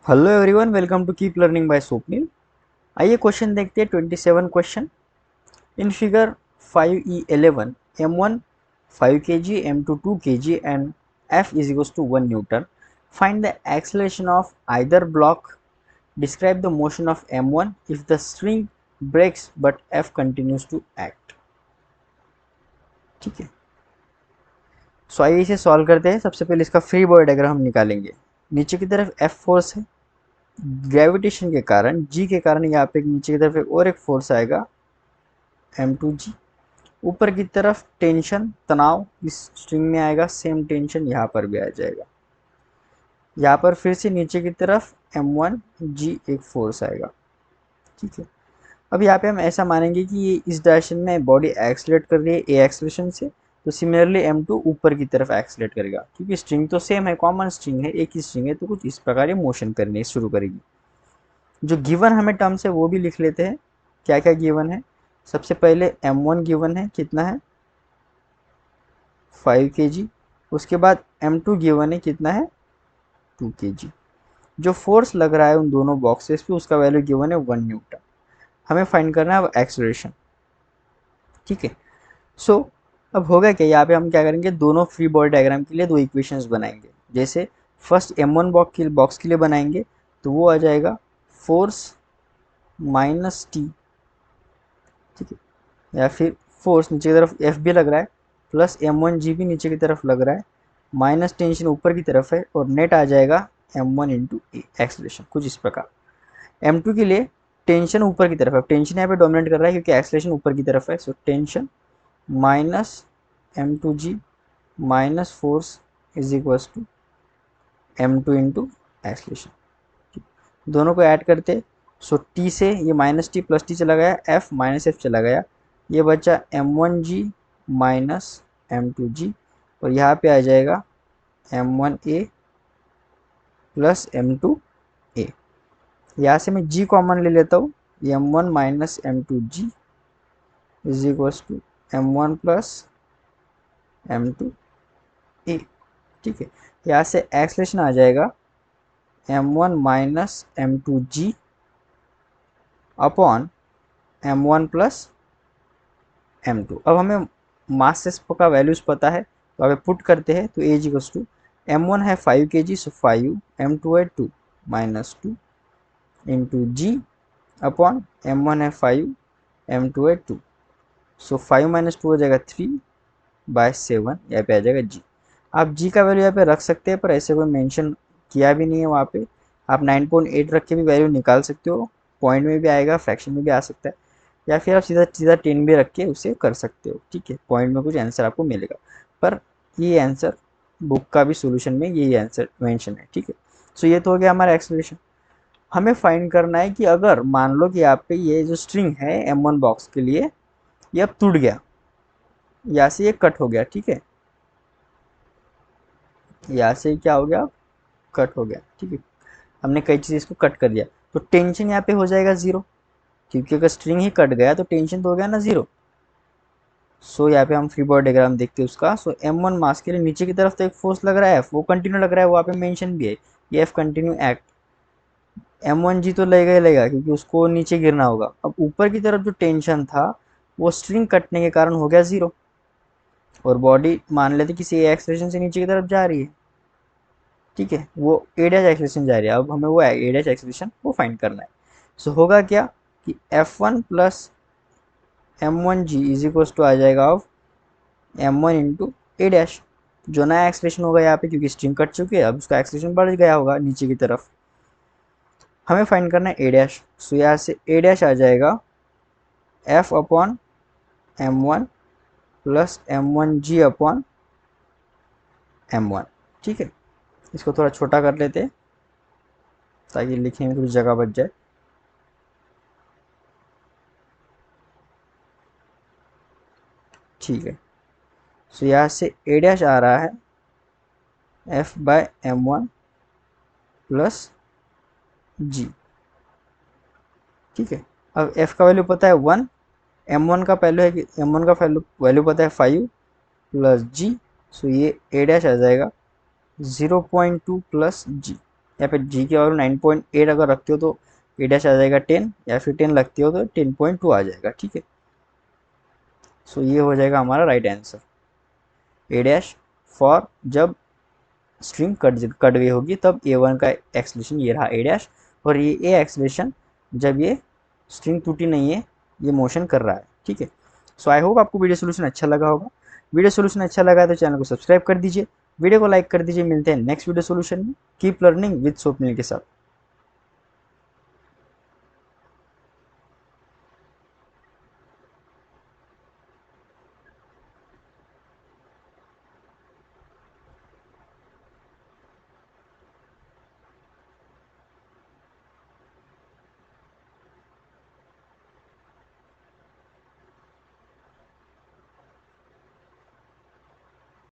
Hello everyone, welcome to Keep Learning by Swapnil. आइए question देखते हैं। 27 question. In figure 5E11 M1 5 kg, M2 2 kg and F is equals to 1 Newton. Find the acceleration of either block. Describe the motion of M1 if the string breaks but F continues to act. ठीक है, सो आइए इसे solve करते हैं। सबसे पहले इसका free body diagram हम निकालेंगे। नीचे की तरफ F फोर्स है, ग्रेविटेशन के कारण, जी के कारण यहाँ पे नीचे की तरफ और एक फोर्स आएगा M2G। ऊपर की तरफ टेंशन, तनाव इस स्ट्रिंग में आएगा, सेम टेंशन यहाँ पर भी आ जाएगा। यहाँ पर फिर से नीचे की तरफ M1G एक फोर्स आएगा। ठीक है, अब यहाँ पे हम ऐसा मानेंगे कि ये इस डायरेक्शन में बॉडी एक्सलेट कर रही है ए एक्सलेशन से, तो सिमिलरली M2 ऊपर की तरफ एक्सलेट करेगा, क्योंकि स्ट्रिंग तो सेम है, कॉमन स्ट्रिंग है, एक ही स्ट्रिंग है, तो कुछ इस प्रकार ये मोशन करने शुरू करेगी। जो गिवन हमें टर्म्स है वो भी लिख लेते हैं। क्या क्या गिवन है? सबसे पहले M1 गिवन है, कितना है 5 kg। उसके बाद M2 गिवन है, कितना है 2 kg। जो फोर्स लग रहा है उन दोनों बॉक्सेस पे उसका वैल्यू गिवन है 1 न्यूटन। हमें फाइंड करना है अब एक्सेलरेशन। ठीक है, सो अब होगा क्या, यहाँ पे हम क्या करेंगे, दोनों फ्री बॉडी डायग्राम के लिए दो इक्वेशंस बनाएंगे। जैसे फर्स्ट M1 बॉक्स के लिए बनाएंगे तो वो आ जाएगा फोर्स माइनस टी। ठीक है, या फिर फोर्स नीचे की तरफ एफ भी लग रहा है, प्लस M1G भी नीचे की तरफ लग रहा है, माइनस टेंशन ऊपर की तरफ है, और नेट आ जाएगा M1 इंटू ए एक्सलेशन, कुछ इस प्रकार। M2 के लिए टेंशन ऊपर की तरफ है, टेंशन यहाँ पे डोमिनेट कर रहा है क्योंकि एक्सलेशन ऊपर की तरफ है, so tension minus M2G minus force is equal to M2 into acceleration. दोनों को ऐड करते, सो टी से ये माइनस टी प्लस टी चला गया, एफ माइनस एफ चला गया, ये बचा M1G माइनस M2G, और यहाँ पे आ जाएगा M1A प्लस M2A। यहाँ से मैं G कॉमन ले लेता हूँ, M1 minus M2G is equal to M1 plus M2A। ठीक है, यहाँ से एक्सलेशन आ जाएगा M1 minus M2G upon M1 plus M2। अब हमें मास का वैल्यूज पता है, तो अब पुट करते हैं, तो एज इक्वल्स टू M1 है 5 kg, सो 5, M2 है 2 माइनस 2 इंटू जी अपॉन M1 है 5, M2 है 2, सो 5 माइनस 2 हो जाएगा 3/7, यहाँ पे आ जाएगा जी। आप जी का वैल्यू यहाँ पे रख सकते हैं, पर ऐसे कोई मेंशन किया भी नहीं है वहाँ पे। आप 9.8 रख के भी वैल्यू निकाल सकते हो, पॉइंट में भी आएगा, फ्रैक्शन में भी आ सकता है, या फिर आप सीधा सीधा 10 भी रख के उसे कर सकते हो। ठीक है, पॉइंट में कुछ आंसर आपको मिलेगा, पर ये आंसर बुक का भी सोल्यूशन में यही आंसर मेंशन है। ठीक है, सो ये तो हो गया हमारा एक्सप्लेनेशन। हमें फाइंड करना है कि अगर मान लो कि यहाँ पे ये जो स्ट्रिंग है M1 बॉक्स के लिए, ये अब टूट गया, यहाँ से ये कट हो गया। ठीक है, यहाँ से क्या हो गया, कट हो गया। ठीक है, हमने कई चीज़ इसको कट कर दिया, तो टेंशन यहाँ पे हो जाएगा ज़ीरो, क्योंकि अगर स्ट्रिंग ही कट गया तो टेंशन तो हो गया ना ज़ीरो। सो यहाँ पे हम फ्री बॉडी डायग्राम देखते हैं उसका। सो M1 मास के लिए नीचे की तरफ तो एक फोर्स लग रहा है F, वो कंटिन्यू लग रहा है, वहाँ पे मेंशन भी है ये F कंटिन्यू एक्ट। M1G तो लगेगा ही लगेगा क्योंकि उसको नीचे गिरना होगा। अब ऊपर की तरफ जो टेंशन था वो स्ट्रिंग कटने के कारण हो गया ज़ीरो, और बॉडी मान लेते किसी एक्सलेशन से नीचे की तरफ जा रही है। ठीक है, वो ए डैश एक्सलेशन जा रही है, अब हमें वो ए डैश एक्सलेशन वो फाइंड करना है। सो होगा क्या कि F1 plus M1G is equal to आ जाएगा of M1 into A dash. जो नया एक्सलेशन होगा यहाँ पे, क्योंकि स्ट्रिंग कट चुकी है, अब उसका एक्सलेशन बढ़ गया होगा नीचे की तरफ। हमें फाइंड करना है ए डैश, सो यहाँ से ए डैश आ जाएगा F upon M1 plus M1G upon M1। ठीक है, इसको थोड़ा छोटा कर लेते हैं ताकि लिखने में थोड़ी जगह बच जाए। ठीक है, सो यहाँ से ए डैश आ रहा है F/M1 प्लस जी। ठीक है, अब F का वैल्यू पता है 1, M1 का पहले है कि M1 का वैल्यू पता है 5 प्लस जी, सो ये ए डैश आ जाएगा 0.2 प्लस जी। या फिर जी की वैल्यू 9.8 अगर रखते हो तो ए डैश आ जाएगा 10, या फिर 10 लगती हो तो 10.2 आ जाएगा, ठीक है। सो ये हो जाएगा हमारा right answer, A dash for जब स्ट्रिंग कट गई होगी तब A1 का एक्सलेशन ये रहा ए डैश, और ये ए एक्सलेशन जब ये स्ट्रिंग टूटी नहीं है, ये मोशन कर रहा है, ठीक है। सो आई होप आपको वीडियो सोल्यूशन अच्छा लगा होगा। वीडियो सोल्यूशन अच्छा लगा तो चैनल को सब्सक्राइब कर दीजिए, वीडियो को लाइक कर दीजिए। मिलते हैं नेक्स्ट वीडियो सोल्यूशन में। कीप लर्निंग विद स्वप्निल के साथ।